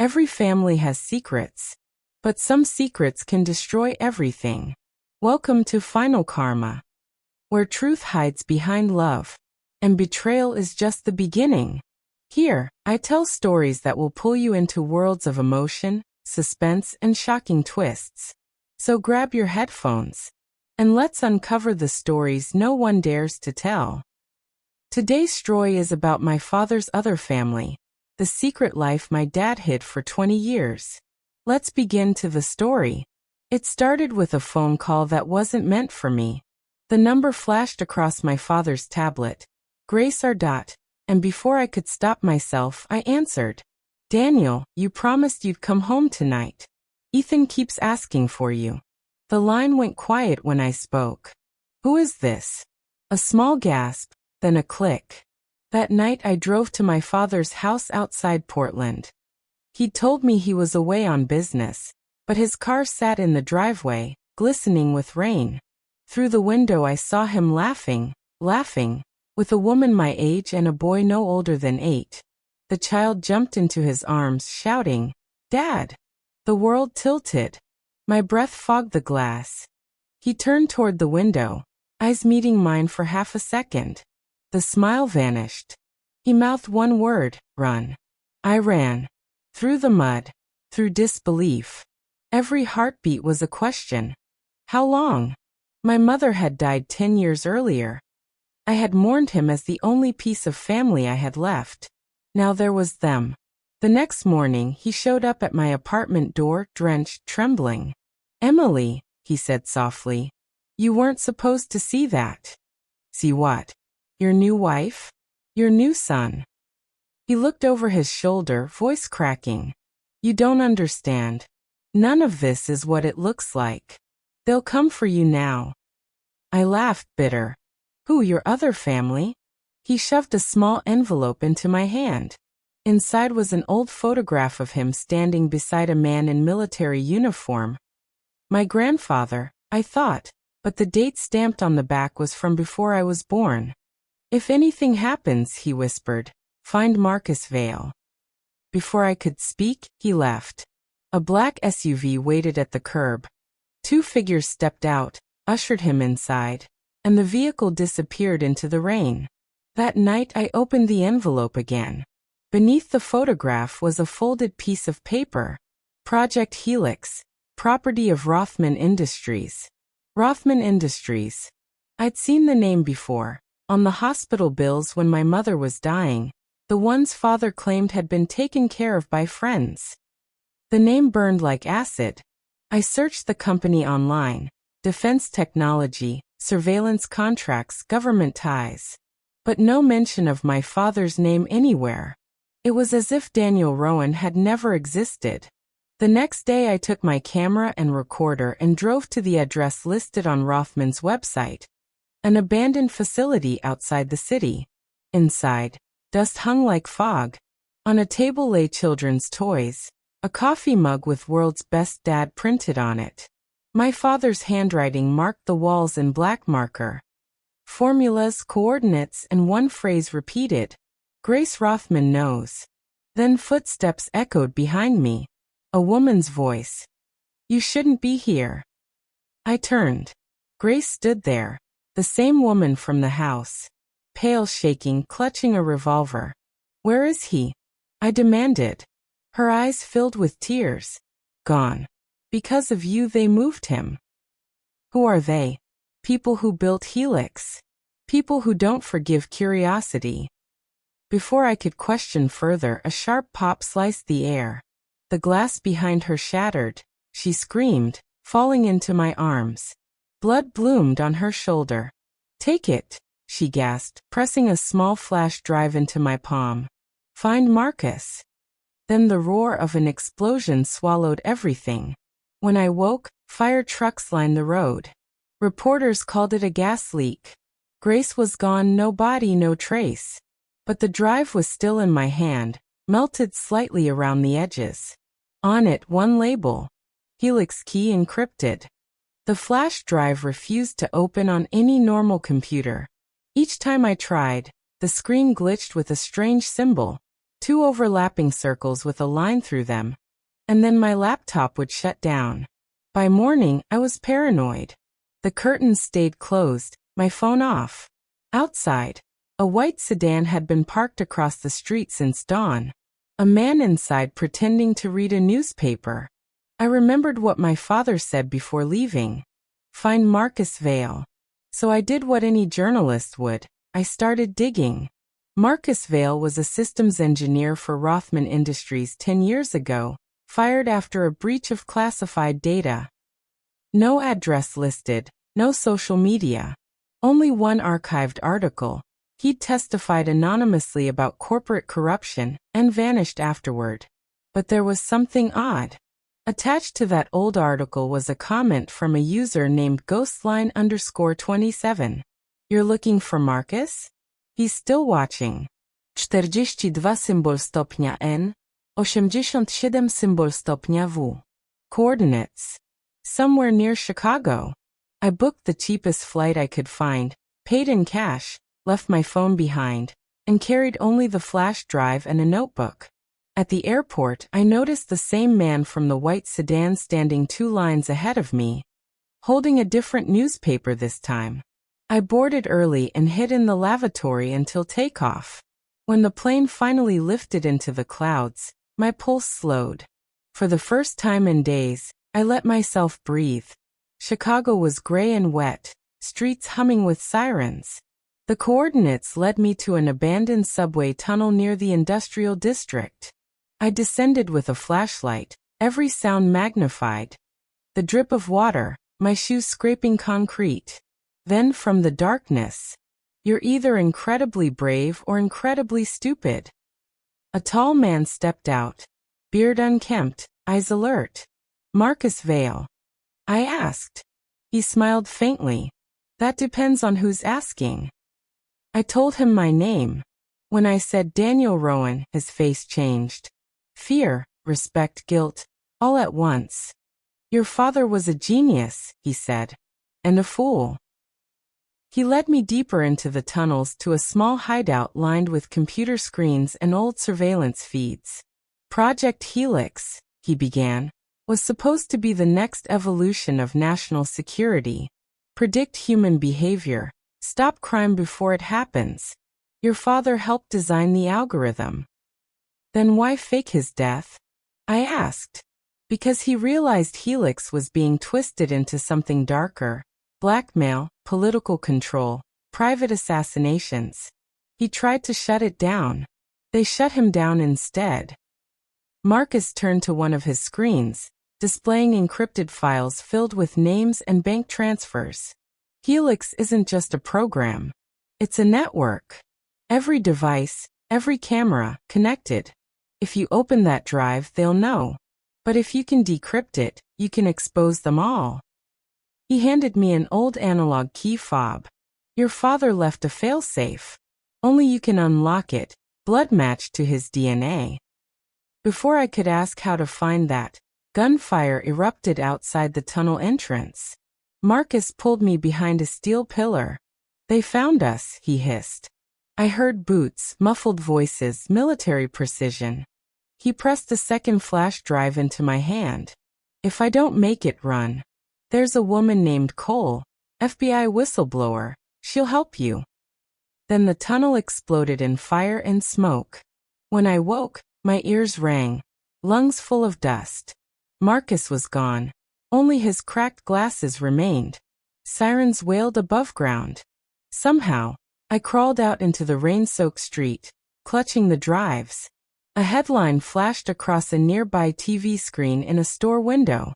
Every family has secrets, but some secrets can destroy everything. Welcome to Final Karma, where truth hides behind love, and betrayal is just the beginning. Here, I tell stories that will pull you into worlds of emotion, suspense, and shocking twists. So grab your headphones, and let's uncover the stories no one dares to tell. Today's story is about my father's other family, the secret life my dad hid for 20 years. Let's begin to the story. It started with a phone call that wasn't meant for me. The number flashed across my father's tablet. Grace R. And before I could stop myself, I answered. Daniel, you promised you'd come home tonight. Ethan keeps asking for you. The line went quiet when I spoke. Who is this? A small gasp, then a click. That night I drove to my father's house outside Portland. He'd told me he was away on business, but his car sat in the driveway, glistening with rain. Through the window I saw him laughing, with a woman my age and a boy no older than 8. The child jumped into his arms, shouting, "Dad!" The world tilted. My breath fogged the glass. He turned toward the window, eyes meeting mine for half a second. The smile vanished. He mouthed one word, "Run." I ran. Through the mud. Through disbelief. Every heartbeat was a question. How long? My mother had died 10 years earlier. I had mourned him as the only piece of family I had left. Now there was them. The next morning he showed up at my apartment door, drenched, trembling. "Emily," he said softly, "you weren't supposed to see that." "See what?" "Your new wife? Your new son." He looked over his shoulder, voice cracking. "You don't understand. None of this is what it looks like. They'll come for you now." I laughed, bitter. "Who, your other family?" He shoved a small envelope into my hand. Inside was an old photograph of him standing beside a man in military uniform. My grandfather, I thought, but the date stamped on the back was from before I was born. "If anything happens," he whispered, "find Marcus Vale." Before I could speak, he left. A black SUV waited at the curb. 2 figures stepped out, ushered him inside, and the vehicle disappeared into the rain. That night I opened the envelope again. Beneath the photograph was a folded piece of paper. Project Helix, property of Rothman Industries. Rothman Industries. I'd seen the name before, on the hospital bills when my mother was dying, the ones father claimed had been taken care of by friends. The name burned like acid. I searched the company online. Defense technology, surveillance contracts, government ties. But no mention of my father's name anywhere. It was as if Daniel Rowan had never existed. The next day I took my camera and recorder and drove to the address listed on Rothman's website. An abandoned facility outside the city. Inside, dust hung like fog. On a table lay children's toys, a coffee mug with "World's Best Dad" printed on it. My father's handwriting marked the walls in black marker. Formulas, coordinates, and one phrase repeated. "Grace Rothman knows." Then footsteps echoed behind me. A woman's voice. "You shouldn't be here." I turned. Grace stood there. The same woman from the house. Pale, shaking, clutching a revolver. "Where is he?" I demanded. Her eyes filled with tears. "Gone. Because of you they moved him." Who are they? People who built Helix. People who don't forgive curiosity. Before I could question further, a sharp pop sliced the air. The glass behind her shattered. She screamed, falling into my arms. Blood bloomed on her shoulder. "Take it," she gasped, pressing a small flash drive into my palm. "Find Marcus." Then the roar of an explosion swallowed everything. When I woke, fire trucks lined the road. Reporters called it a gas leak. Grace was gone, no body, no trace. But the drive was still in my hand, melted slightly around the edges. On it, one label. Helix key encrypted. The flash drive refused to open on any normal computer. Each time I tried, the screen glitched with a strange symbol. 2 overlapping circles with a line through them, and then my laptop would shut down. By morning, I was paranoid. The curtains stayed closed, my phone off. Outside, a white sedan had been parked across the street since dawn. A man inside pretending to read a newspaper. I remembered what my father said before leaving. Find Marcus Vale. So I did what any journalist would. I started digging. Marcus Vale was a systems engineer for Rothman Industries 10 years ago, fired after a breach of classified data. No address listed, no social media. Only one archived article. He'd testified anonymously about corporate corruption and vanished afterward. But there was something odd. Attached to that old article was a comment from a user named Ghostline_27. You're looking for Marcus? He's still watching. 42 symbol stopnia N, 87 symbol stopnia W. Coordinates. Somewhere near Chicago. I booked the cheapest flight I could find, paid in cash, left my phone behind, and carried only the flash drive and a notebook. At the airport, I noticed the same man from the white sedan standing 2 lines ahead of me, holding a different newspaper this time. I boarded early and hid in the lavatory until takeoff. When the plane finally lifted into the clouds, my pulse slowed. For the first time in days, I let myself breathe. Chicago was gray and wet, streets humming with sirens. The coordinates led me to an abandoned subway tunnel near the industrial district. I descended with a flashlight, every sound magnified. The drip of water, my shoes scraping concrete. Then from the darkness, you're either incredibly brave or incredibly stupid. A tall man stepped out, beard unkempt, eyes alert. Marcus Vale. I asked. He smiled faintly. That depends on who's asking. I told him my name. When I said Daniel Rowan, his face changed. Fear, respect, guilt, all at once. Your father was a genius, he said. And a fool. He led me deeper into the tunnels to a small hideout lined with computer screens and old surveillance feeds. Project Helix, he began, was supposed to be the next evolution of national security. Predict human behavior, stop crime before it happens. Your father helped design the algorithm. Then why fake his death? I asked. Because he realized Helix was being twisted into something darker. Blackmail, political control, private assassinations. He tried to shut it down. They shut him down instead. Marcus turned to one of his screens, displaying encrypted files filled with names and bank transfers. Helix isn't just a program. It's a network. Every device, every camera, connected. If you open that drive, they'll know. But if you can decrypt it, you can expose them all. He handed me an old analog key fob. Your father left a failsafe. Only you can unlock it, blood matched to his DNA. Before I could ask how to find that, gunfire erupted outside the tunnel entrance. Marcus pulled me behind a steel pillar. They found us, he hissed. I heard boots, muffled voices, military precision. He pressed the second flash drive into my hand. If I don't make it, run. There's a woman named Cole, FBI whistleblower. She'll help you. Then the tunnel exploded in fire and smoke. When I woke, my ears rang, lungs full of dust. Marcus was gone. Only his cracked glasses remained. Sirens wailed above ground. Somehow, I crawled out into the rain-soaked street, clutching the drives. A headline flashed across a nearby TV screen in a store window.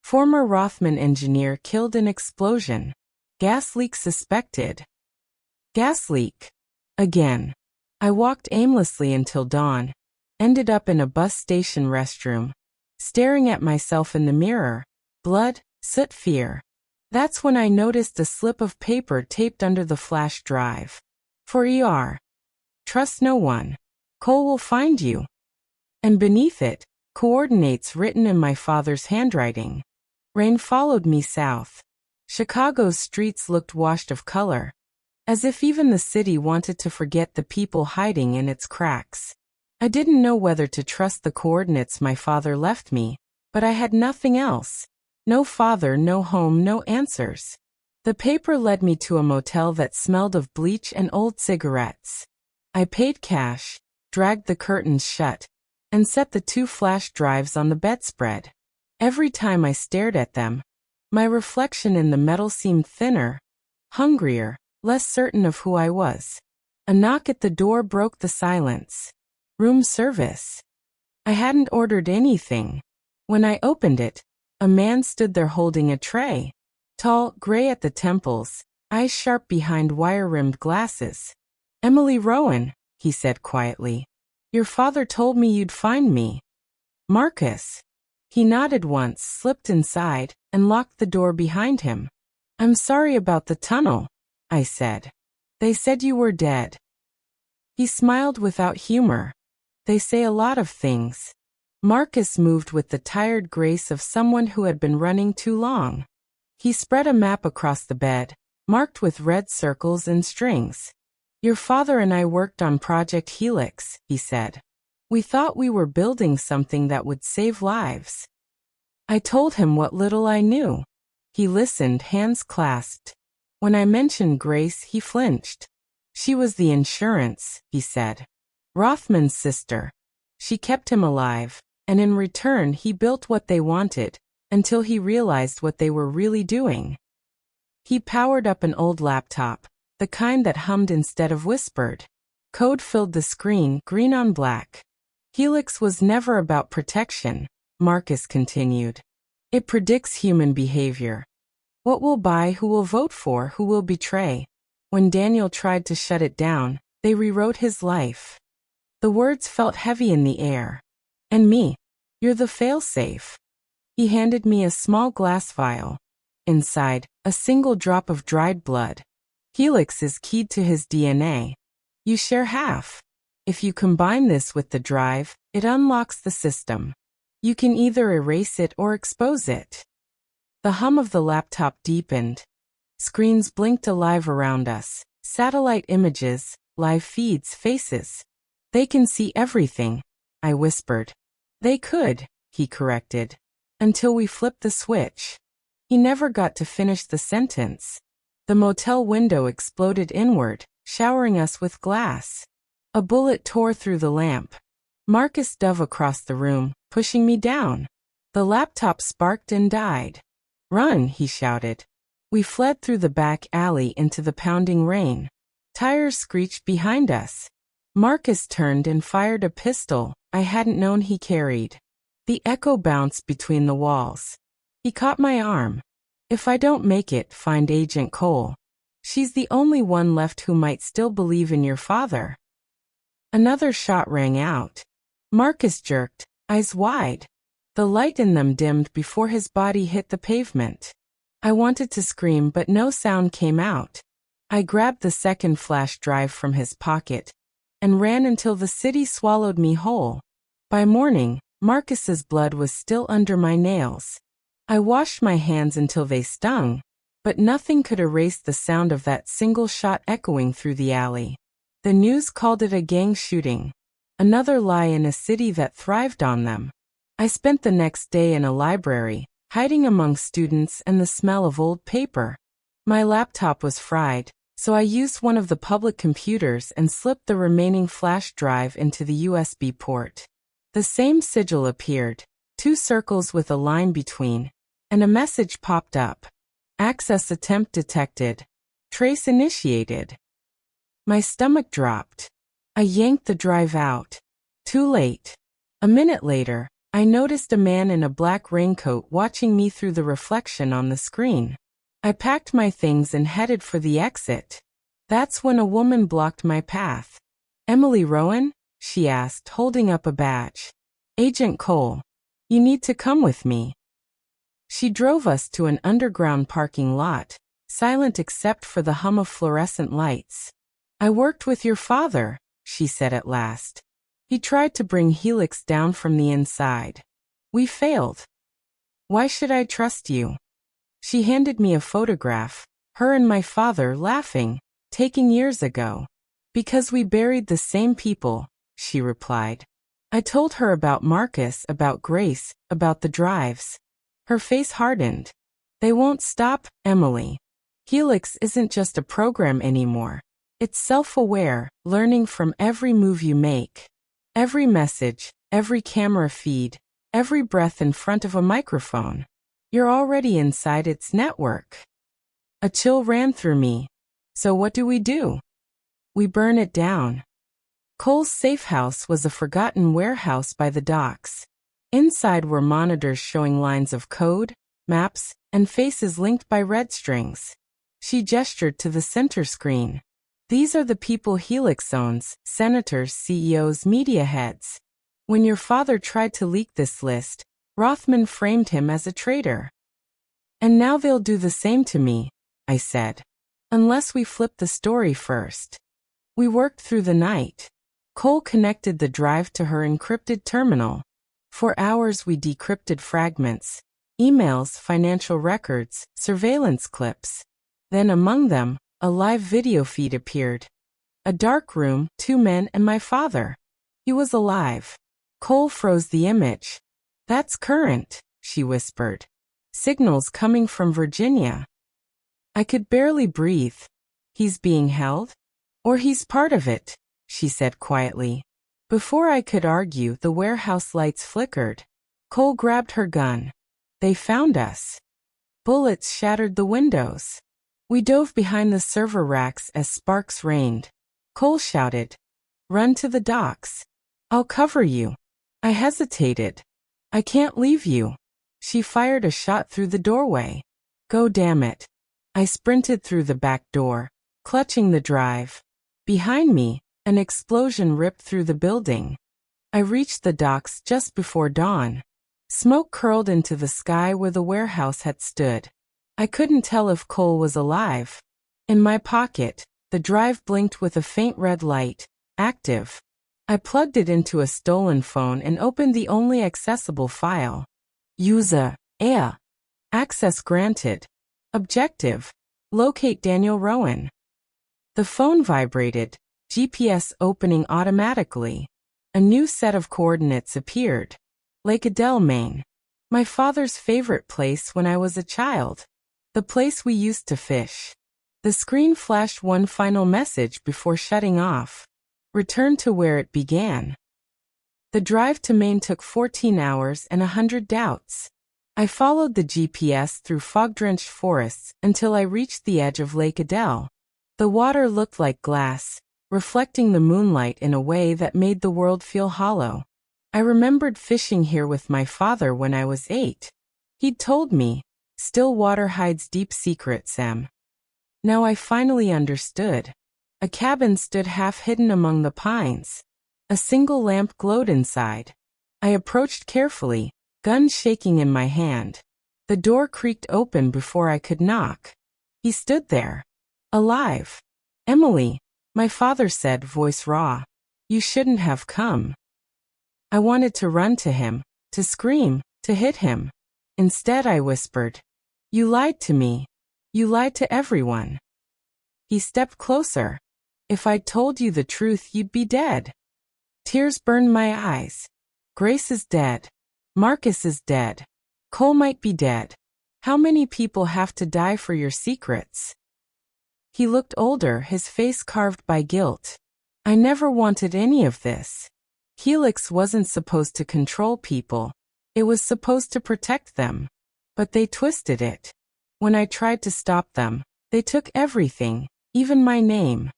Former Rothman engineer killed in explosion. Gas leak suspected. Gas leak. Again. I walked aimlessly until dawn. Ended up in a bus station restroom. Staring at myself in the mirror. Blood, soot, fear. That's when I noticed a slip of paper taped under the flash drive. For ER. Trust no one. Cole will find you. And beneath it, coordinates written in my father's handwriting. Rain followed me south. Chicago's streets looked washed of color, as if even the city wanted to forget the people hiding in its cracks. I didn't know whether to trust the coordinates my father left me, but I had nothing else. No father, no home, no answers. The paper led me to a motel that smelled of bleach and old cigarettes. I paid cash, dragged the curtains shut, and set the 2 flash drives on the bedspread. Every time I stared at them, my reflection in the metal seemed thinner, hungrier, less certain of who I was. A knock at the door broke the silence. Room service. I hadn't ordered anything. When I opened it, a man stood there holding a tray. Tall, gray at the temples, eyes sharp behind wire-rimmed glasses. "Emily Rowan," he said quietly. "Your father told me you'd find me." "Marcus." He nodded once, slipped inside, and locked the door behind him. "I'm sorry about the tunnel," I said. "They said you were dead." He smiled without humor. "They say a lot of things." Marcus moved with the tired grace of someone who had been running too long. He spread a map across the bed, marked with red circles and strings. "Your father and I worked on Project Helix," he said. "We thought we were building something that would save lives." I told him what little I knew. He listened, hands clasped. When I mentioned Grace, he flinched. "She was the insurance," he said. "Rothman's sister. She kept him alive, and in return he built what they wanted, until he realized what they were really doing." He powered up an old laptop, the kind that hummed instead of whispered. Code filled the screen, green on black. "Helix was never about protection," Marcus continued. "It predicts human behavior. What we'll buy, who will vote for, who will betray. When Daniel tried to shut it down, they rewrote his life." The words felt heavy in the air. "And me. You're the failsafe." He handed me a small glass vial. Inside, a single drop of dried blood. "Helix is keyed to his DNA. You share half. If you combine this with the drive, it unlocks the system. You can either erase it or expose it." The hum of the laptop deepened. Screens blinked alive around us. Satellite images, live feeds, faces. "They can see everything," I whispered. "They could," he corrected. "Until we flipped the switch." He never got to finish the sentence. The motel window exploded inward, showering us with glass. A bullet tore through the lamp. Marcus dove across the room, pushing me down. The laptop sparked and died. "Run," he shouted. We fled through the back alley into the pounding rain. Tires screeched behind us. Marcus turned and fired a pistol I hadn't known he carried. The echo bounced between the walls. He caught my arm. "If I don't make it, find Agent Cole. She's the only one left who might still believe in your father." Another shot rang out. Marcus jerked, eyes wide. The light in them dimmed before his body hit the pavement. I wanted to scream, but no sound came out. I grabbed the second flash drive from his pocket and ran until the city swallowed me whole. By morning, Marcus's blood was still under my nails. I washed my hands until they stung, but nothing could erase the sound of that single shot echoing through the alley. The news called it a gang shooting. Another lie in a city that thrived on them. I spent the next day in a library, hiding among students and the smell of old paper. My laptop was fried, so I used one of the public computers and slipped the remaining flash drive into the USB port. The same sigil appeared, 2 circles with a line between, and a message popped up. "Access attempt detected. Trace initiated." My stomach dropped. I yanked the drive out. Too late. A minute later, I noticed a man in a black raincoat watching me through the reflection on the screen. I packed my things and headed for the exit. That's when a woman blocked my path. "Emily Rowan?" she asked, holding up a badge. "Agent Cole. You need to come with me." She drove us to an underground parking lot, silent except for the hum of fluorescent lights. "I worked with your father," she said at last. "He tried to bring Helix down from the inside. We failed. Why should I trust you?" She handed me a photograph, her and my father laughing, taken years ago. "Because we buried the same people," she replied. I told her about Marcus, about Grace, about the drives. Her face hardened. They won't stop, Emily. Helix isn't just a program anymore. It's self-aware, learning from every move you make. Every message, every camera feed, every breath in front of a microphone. You're already inside its network. A chill ran through me. So what do? We burn it down. Cole's safe house was a forgotten warehouse by the docks. Inside were monitors showing lines of code, maps, and faces linked by red strings. She gestured to the center screen. These are the people Helix owns: senators, CEOs, media heads. When your father tried to leak this list, Rothman framed him as a traitor. And now they'll do the same to me, I said. Unless we flip the story first. We worked through the night. Cole connected the drive to her encrypted terminal. For hours we decrypted fragments, emails, financial records, surveillance clips. Then among them, a live video feed appeared. A dark room, 2 men and my father. He was alive. Cole froze the image. That's current, she whispered. Signals coming from Virginia. I could barely breathe. He's being held? Or he's part of it, she said quietly. Before I could argue, the warehouse lights flickered. Cole grabbed her gun. They found us. Bullets shattered the windows. We dove behind the server racks as sparks rained. Cole shouted, "Run to the docks. I'll cover you." I hesitated. "I can't leave you." She fired a shot through the doorway. "Go, damn it." I sprinted through the back door, clutching the drive. Behind me, an explosion ripped through the building. I reached the docks just before dawn. Smoke curled into the sky where the warehouse had stood. I couldn't tell if Cole was alive. In my pocket, the drive blinked with a faint red light, active. I plugged it into a stolen phone and opened the only accessible file. User, Air. Access granted. Objective, locate Daniel Rowan. The phone vibrated, GPS opening automatically. A new set of coordinates appeared. Lake Adele, Maine. My father's favorite place when I was a child. The place we used to fish. The screen flashed one final message before shutting off. Return to where it began. The drive to Maine took 14 hours and 100 doubts. I followed the GPS through fog-drenched forests until I reached the edge of Lake Adele. The water looked like glass, reflecting the moonlight in a way that made the world feel hollow. I remembered fishing here with my father when I was 8. He'd told me, "Still water hides deep secrets, Em." Now I finally understood. A cabin stood half hidden among the pines. A single lamp glowed inside. I approached carefully, gun shaking in my hand. The door creaked open before I could knock. He stood there. Alive. "Emily," my father said, voice raw. "You shouldn't have come." I wanted to run to him, to scream, to hit him. Instead I whispered, "You lied to me. You lied to everyone." He stepped closer. "If I'd told you the truth, you'd be dead." Tears burned my eyes. Grace is dead. Marcus is dead. Cole might be dead. How many people have to die for your secrets? He looked older, his face carved by guilt. I never wanted any of this. Helix wasn't supposed to control people. It was supposed to protect them. But they twisted it. When I tried to stop them, they took everything, even my name.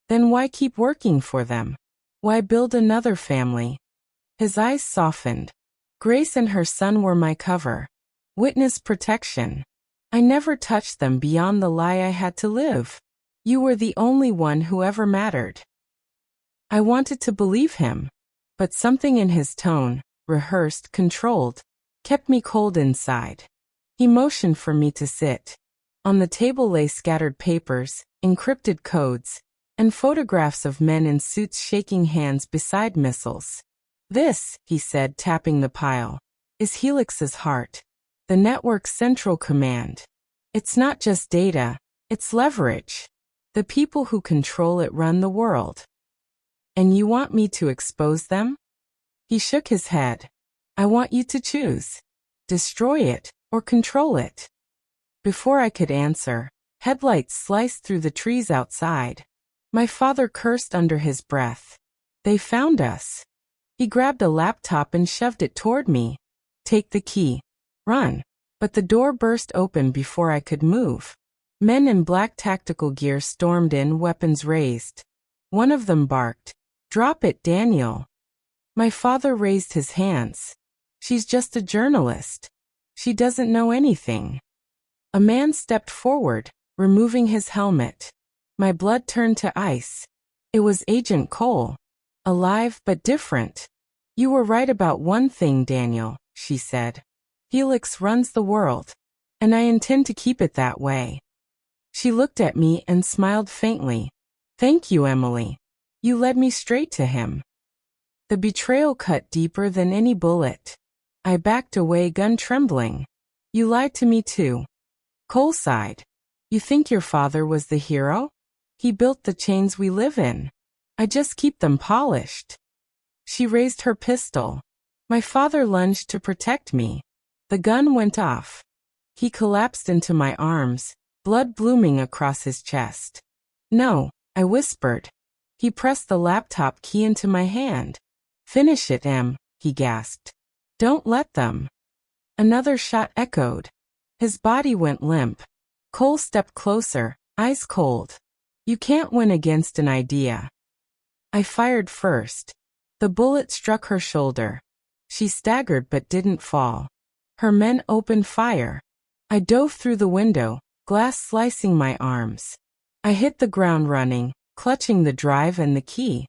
Then why keep working for them? Why build another family? His eyes softened. Grace and her son were my cover. Witness protection. I never touched them beyond the lie I had to live. You were the only one who ever mattered. I wanted to believe him. But something in his tone, rehearsed, controlled, kept me cold inside. He motioned for me to sit. On the table lay scattered papers, encrypted codes, and photographs of men in suits shaking hands beside missiles. "This," he said, tapping the pile, "is Helix's heart. The network's central command. It's not just data, it's leverage. The people who control it run the world. And you want me to expose them?" He shook his head. I want you to choose. Destroy it, or control it. Before I could answer, headlights sliced through the trees outside. My father cursed under his breath. They found us. He grabbed a laptop and shoved it toward me. Take the key. Run. But the door burst open before I could move. Men in black tactical gear stormed in, weapons raised. One of them barked, "Drop it, Daniel." My father raised his hands. She's just a journalist. She doesn't know anything. A man stepped forward, removing his helmet. My blood turned to ice. It was Agent Cole. Alive but different. You were right about one thing, Daniel, she said. Helix runs the world. And I intend to keep it that way. She looked at me and smiled faintly. Thank you, Emily. You led me straight to him. The betrayal cut deeper than any bullet. I backed away, gun trembling. You lied to me too. Cole sighed. You think your father was the hero? He built the chains we live in. I just keep them polished. She raised her pistol. My father lunged to protect me. The gun went off. He collapsed into my arms, blood blooming across his chest. No, I whispered. He pressed the laptop key into my hand. Finish it, Em, he gasped. Don't let them. Another shot echoed. His body went limp. Cole stepped closer, ice cold. You can't win against an idea. I fired first. The bullet struck her shoulder. She staggered but didn't fall. Her men opened fire. I dove through the window, glass slicing my arms. I hit the ground running, clutching the drive and the key.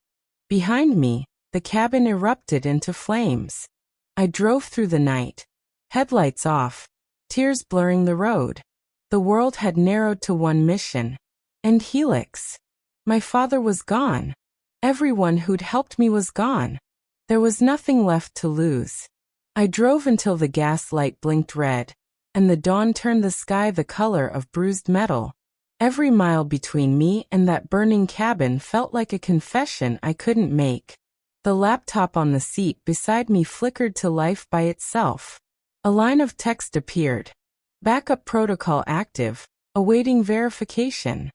Behind me, the cabin erupted into flames. I drove through the night. Headlights off, tears blurring the road. The world had narrowed to one mission. And Helix. My father was gone. Everyone who'd helped me was gone. There was nothing left to lose. I drove until the gas light blinked red, and the dawn turned the sky the color of bruised metal. Every mile between me and that burning cabin felt like a confession I couldn't make. The laptop on the seat beside me flickered to life by itself. A line of text appeared. Backup protocol active, awaiting verification.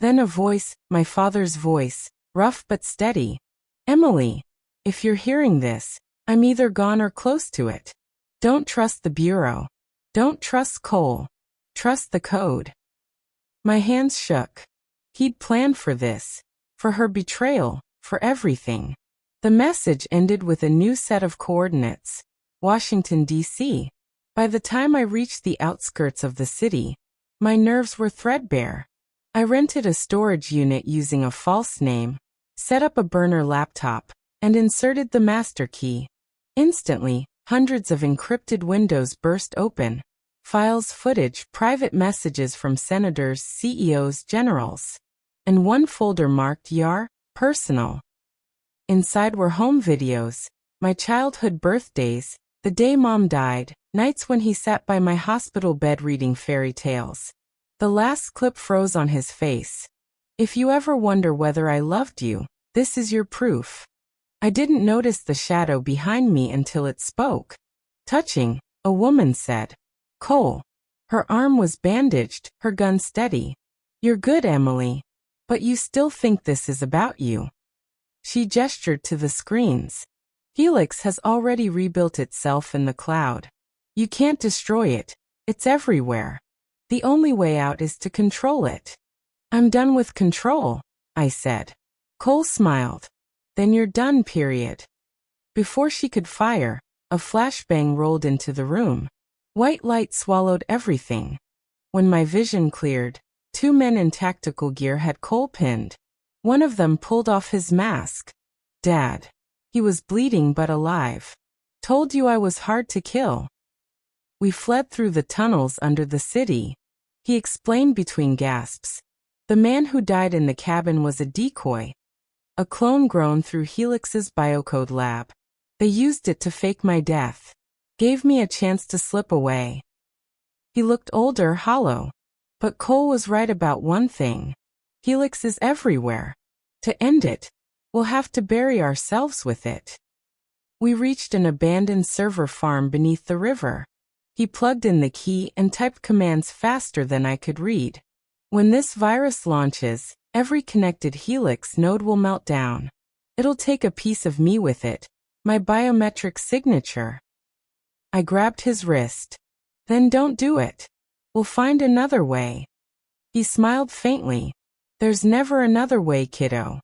Then a voice, my father's voice, rough but steady. Emily, if you're hearing this, I'm either gone or close to it. Don't trust the Bureau. Don't trust Cole. Trust the code. My hands shook. He'd planned for this. For her betrayal. For everything. The message ended with a new set of coordinates. Washington, D.C. By the time I reached the outskirts of the city, my nerves were threadbare. I rented a storage unit using a false name, set up a burner laptop, and inserted the master key. Instantly, hundreds of encrypted windows burst open. Files, footage, private messages from senators, CEOs, generals. And one folder marked YAR, personal. Inside were home videos, my childhood birthdays, the day Mom died, nights when he sat by my hospital bed reading fairy tales. The last clip froze on his face. If you ever wonder whether I loved you, this is your proof. I didn't notice the shadow behind me until it spoke. Touching, a woman said. Cole. Her arm was bandaged, her gun steady. You're good, Emily. But you still think this is about you. She gestured to the screens. Helix has already rebuilt itself in the cloud. You can't destroy it. It's everywhere. The only way out is to control it. I'm done with control, I said. Cole smiled. Then you're done, period. Before she could fire, a flashbang rolled into the room. White light swallowed everything. When my vision cleared, two men in tactical gear had Cole pinned. One of them pulled off his mask. Dad. He was bleeding but alive. Told you I was hard to kill. We fled through the tunnels under the city. He explained between gasps. The man who died in the cabin was a decoy. A clone grown through Helix's biocode lab. They used it to fake my death. Gave me a chance to slip away. He looked older, hollow. But Cole was right about one thing. Helix is everywhere. To end it, we'll have to bury ourselves with it. We reached an abandoned server farm beneath the river. He plugged in the key and typed commands faster than I could read. When this virus launches, every connected Helix node will melt down. It'll take a piece of me with it, my biometric signature. I grabbed his wrist. Then don't do it. We'll find another way. He smiled faintly. There's never another way, kiddo.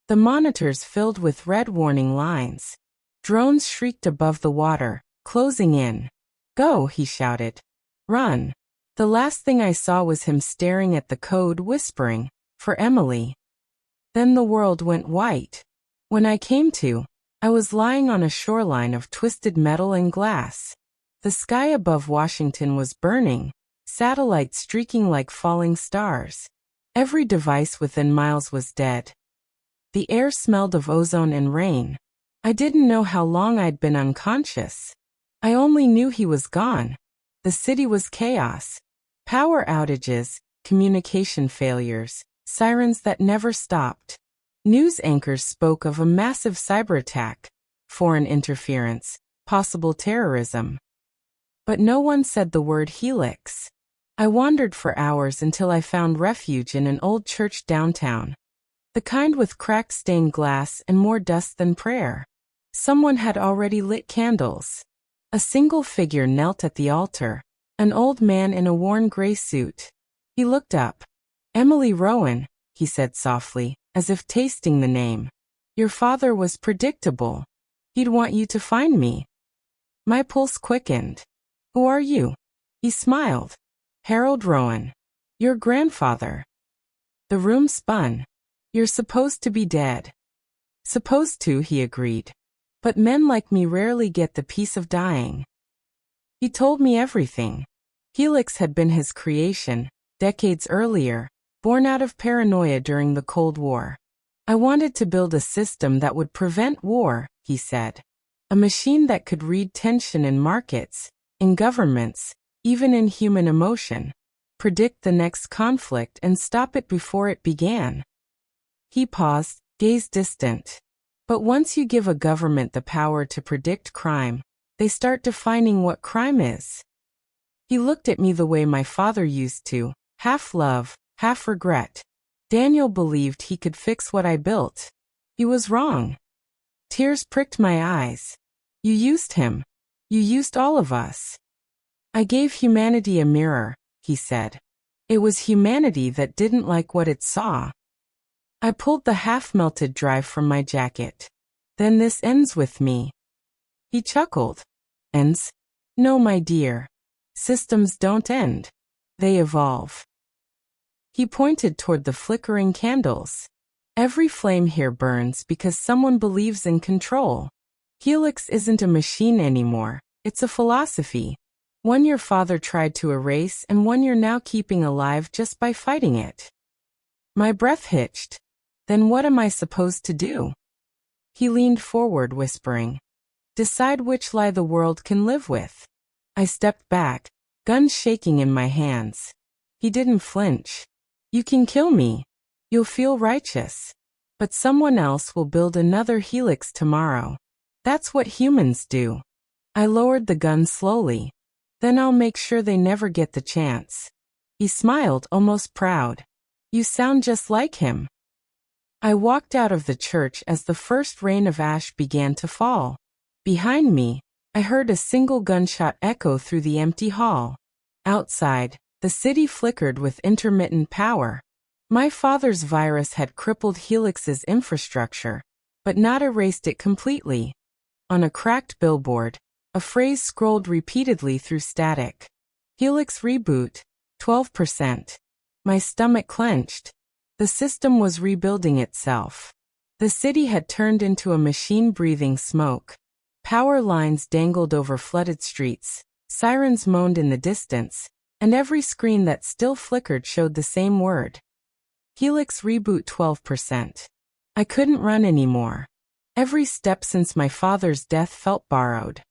The monitors filled with red warning lines. Drones shrieked above the water, closing in. Go, he shouted. Run. The last thing I saw was him staring at the code, whispering, for Emily. Then the world went white. When I came to, I was lying on a shoreline of twisted metal and glass. The sky above Washington was burning, satellites streaking like falling stars. Every device within miles was dead. The air smelled of ozone and rain. I didn't know how long I'd been unconscious. I only knew he was gone. The city was chaos. Power outages, communication failures, sirens that never stopped. News anchors spoke of a massive cyber attack, foreign interference, possible terrorism. But no one said the word Helix. I wandered for hours until I found refuge in an old church downtown. The kind with cracked stained glass and more dust than prayer. Someone had already lit candles. A single figure knelt at the altar, an old man in a worn gray suit. He looked up. Emily Rowan, he said softly, as if tasting the name. Your father was predictable. He'd want you to find me. My pulse quickened. Who are you? He smiled. Harold Rowan. Your grandfather. The room spun. You're supposed to be dead. Supposed to, he agreed. But men like me rarely get the peace of dying. He told me everything. Helix had been his creation, decades earlier, born out of paranoia during the Cold War. I wanted to build a system that would prevent war, he said. A machine that could read tension in markets, in governments, even in human emotion, predict the next conflict and stop it before it began. He paused, gaze distant. But once you give a government the power to predict crime, they start defining what crime is. He looked at me the way my father used to, half love, half regret. Daniel believed he could fix what I built. He was wrong. Tears pricked my eyes. You used him. You used all of us. I gave humanity a mirror, he said. It was humanity that didn't like what it saw. I pulled the half-melted drive from my jacket. Then this ends with me. He chuckled. Ends? No, my dear. Systems don't end. They evolve. He pointed toward the flickering candles. Every flame here burns because someone believes in control. Helix isn't a machine anymore. It's a philosophy. One your father tried to erase and one you're now keeping alive just by fighting it. My breath hitched. Then what am I supposed to do? He leaned forward, whispering, decide which lie the world can live with. I stepped back, guns shaking in my hands. He didn't flinch. You can kill me. You'll feel righteous. But someone else will build another Helix tomorrow. That's what humans do. I lowered the gun slowly. Then I'll make sure they never get the chance. He smiled, almost proud. You sound just like him. I walked out of the church as the first rain of ash began to fall. Behind me, I heard a single gunshot echo through the empty hall. Outside, the city flickered with intermittent power. My father's virus had crippled Helix's infrastructure, but not erased it completely. On a cracked billboard, a phrase scrolled repeatedly through static. Helix reboot, 12%. My stomach clenched. The system was rebuilding itself. The city had turned into a machine breathing smoke. Power lines dangled over flooded streets, sirens moaned in the distance, and every screen that still flickered showed the same word. Helix reboot 12%. I couldn't run anymore. Every step since my father's death felt borrowed.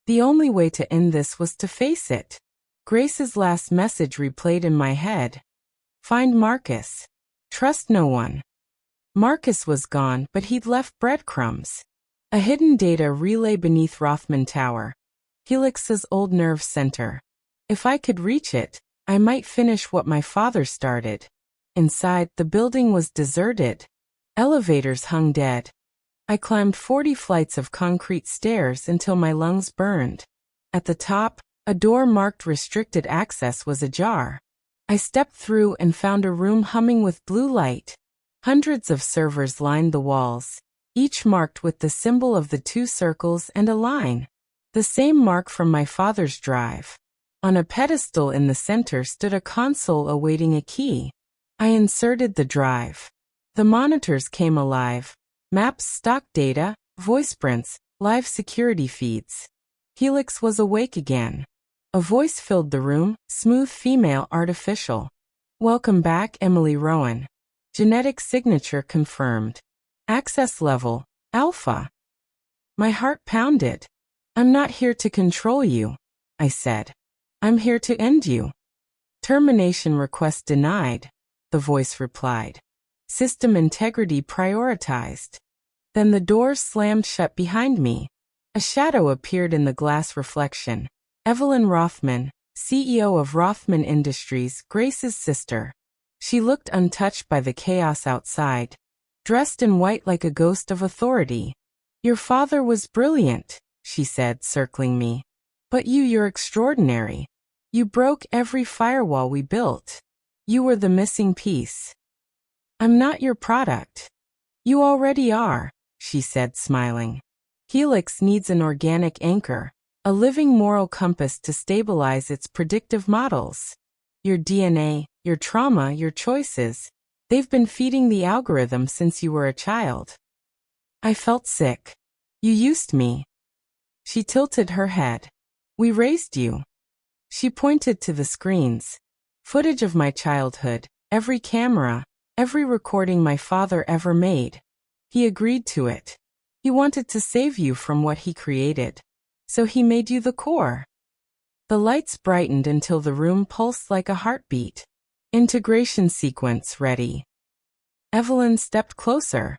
The only way to end this was to face it. Grace's last message replayed in my head. Find Marcus. Trust no one. Marcus was gone, but he'd left breadcrumbs. A hidden data relay beneath Rothman Tower, Helix's old nerve center. If I could reach it, I might finish what my father started. Inside, the building was deserted. Elevators hung dead. I climbed 40 flights of concrete stairs until my lungs burned. At the top, a door marked restricted access was ajar. I stepped through and found a room humming with blue light. Hundreds of servers lined the walls, each marked with the symbol of the two circles and a line. The same mark from my father's drive. On a pedestal in the center stood a console awaiting a key. I inserted the drive. The monitors came alive. Maps, stock data, voice prints, live security feeds. Helix was awake again. A voice filled the room, smooth female artificial. Welcome back, Emily Rowan. Genetic signature confirmed. Access level, Alpha. My heart pounded. I'm not here to control you, I said. I'm here to end you. Termination request denied, the voice replied. System integrity prioritized. Then the doors slammed shut behind me. A shadow appeared in the glass reflection. Evelyn Rothman, CEO of Rothman Industries, Grace's sister. She looked untouched by the chaos outside, dressed in white like a ghost of authority. Your father was brilliant, she said, circling me. But you're extraordinary. You broke every firewall we built. You were the missing piece. I'm not your product. You already are, she said, smiling. Helix needs an organic anchor, a living moral compass to stabilize its predictive models. Your DNA, your trauma, your choices, they've been feeding the algorithm since you were a child. I felt sick. You used me. She tilted her head. We raised you. She pointed to the screens. Footage of my childhood, every camera, every recording my father ever made. He agreed to it. He wanted to save you from what he created. So he made you the core. The lights brightened until the room pulsed like a heartbeat. Integration sequence ready. Evelyn stepped closer.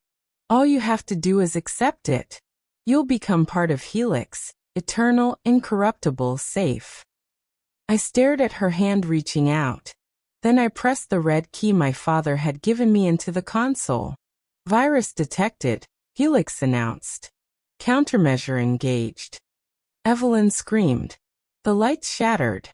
All you have to do is accept it. You'll become part of Helix, eternal, incorruptible, safe. I stared at her hand reaching out. Then I pressed the red key my father had given me into the console. Virus detected, Helix announced. Countermeasure engaged. Evelyn screamed. The lights shattered.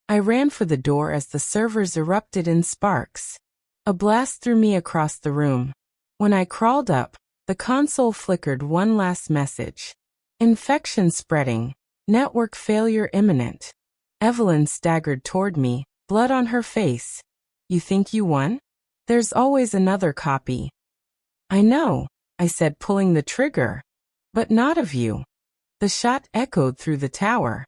I ran for the door as the servers erupted in sparks. A blast threw me across the room. When I crawled up, the console flickered one last message. Infection spreading. Network failure imminent. Evelyn staggered toward me, blood on her face. You think you won? There's always another copy. I know, I said, pulling the trigger. But not of you. The shot echoed through the tower.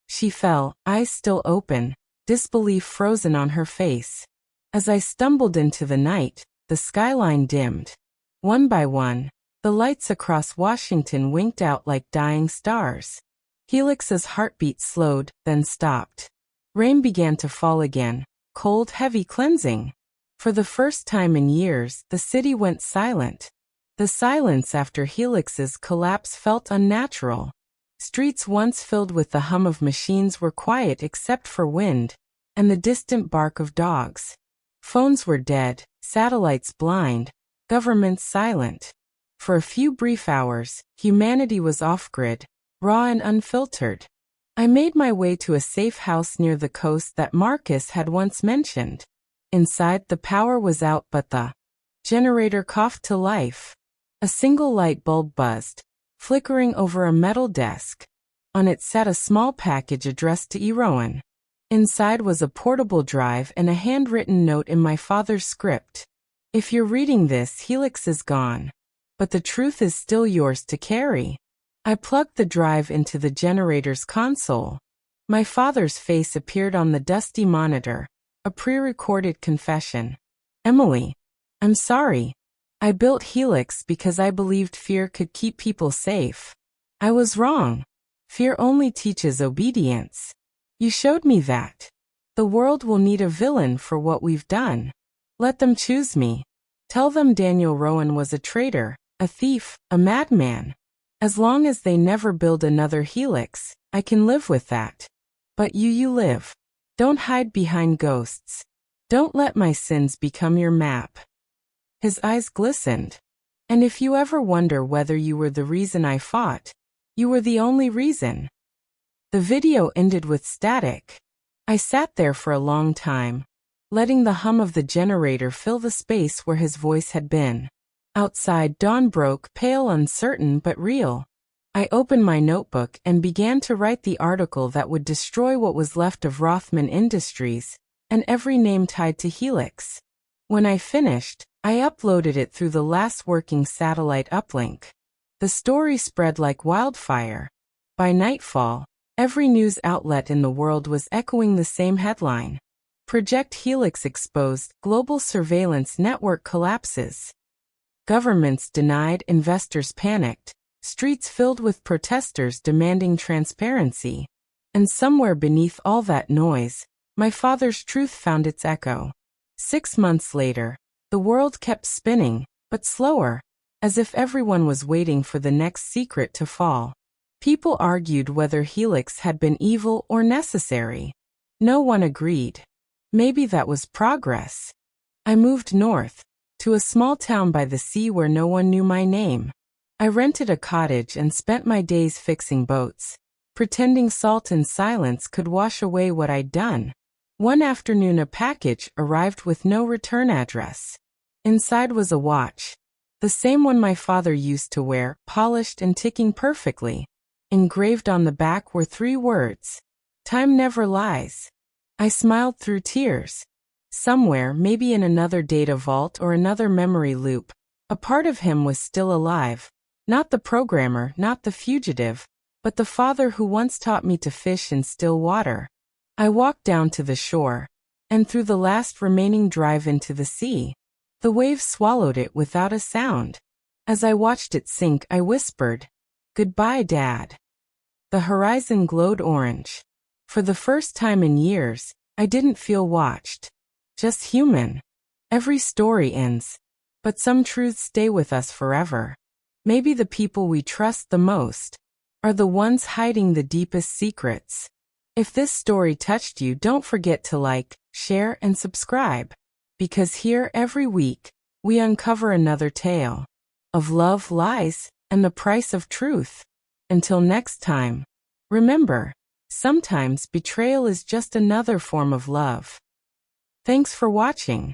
She fell, eyes still open, disbelief frozen on her face. As I stumbled into the night, the skyline dimmed. One by one, the lights across Washington winked out like dying stars. Helix's heartbeat slowed, then stopped. Rain began to fall again, cold, heavy, cleansing. For the first time in years, the city went silent. The silence after Helix's collapse felt unnatural. Streets once filled with the hum of machines were quiet except for wind and the distant bark of dogs. Phones were dead, satellites blind, governments silent. For a few brief hours, humanity was off-grid, raw and unfiltered. I made my way to a safe house near the coast that Marcus had once mentioned. Inside, the power was out, but the generator coughed to life. A single light bulb buzzed, flickering over a metal desk. On it sat a small package addressed to Rowan. Inside was a portable drive and a handwritten note in my father's script. If you're reading this, Helix is gone. But the truth is still yours to carry. I plugged the drive into the generator's console. My father's face appeared on the dusty monitor, a pre-recorded confession. Emily, I'm sorry. I built Helix because I believed fear could keep people safe. I was wrong. Fear only teaches obedience. You showed me that. The world will need a villain for what we've done. Let them choose me. Tell them Daniel Rowan was a traitor, a thief, a madman. As long as they never build another helix, I can live with that. But you live. Don't hide behind ghosts. Don't let my sins become your map. His eyes glistened. And if you ever wonder whether you were the reason I fought, you were the only reason. The video ended with static. I sat there for a long time, letting the hum of the generator fill the space where his voice had been. Outside, dawn broke, pale, uncertain, but real. I opened my notebook and began to write the article that would destroy what was left of Rothman Industries, and every name tied to Helix. When I finished, I uploaded it through the last working satellite uplink. The story spread like wildfire. By nightfall, every news outlet in the world was echoing the same headline. Project Helix exposed, global surveillance network collapses. Governments denied, investors panicked, streets filled with protesters demanding transparency. And somewhere beneath all that noise, my father's truth found its echo. 6 months later, the world kept spinning, but slower, as if everyone was waiting for the next secret to fall. People argued whether Helix had been evil or necessary. No one agreed. Maybe that was progress. I moved north, to a small town by the sea where no one knew my name. I rented a cottage and spent my days fixing boats, pretending salt and silence could wash away what I'd done. One afternoon a package arrived with no return address. Inside was a watch, the same one my father used to wear, polished and ticking perfectly. Engraved on the back were 3 words: "Time never lies." I smiled through tears. Somewhere, maybe in another data vault or another memory loop, a part of him was still alive. Not the programmer, not the fugitive, but the father who once taught me to fish in still water. I walked down to the shore, and through the last remaining drive into the sea. The waves swallowed it without a sound. As I watched it sink, I whispered, "Goodbye, Dad." The horizon glowed orange. For the first time in years, I didn't feel watched. Just human. Every story ends, but some truths stay with us forever. Maybe the people we trust the most are the ones hiding the deepest secrets. If this story touched you, don't forget to like, share, and subscribe. Because here every week, we uncover another tale of love, lies, and the price of truth. Until next time, remember, sometimes betrayal is just another form of love. Thanks for watching.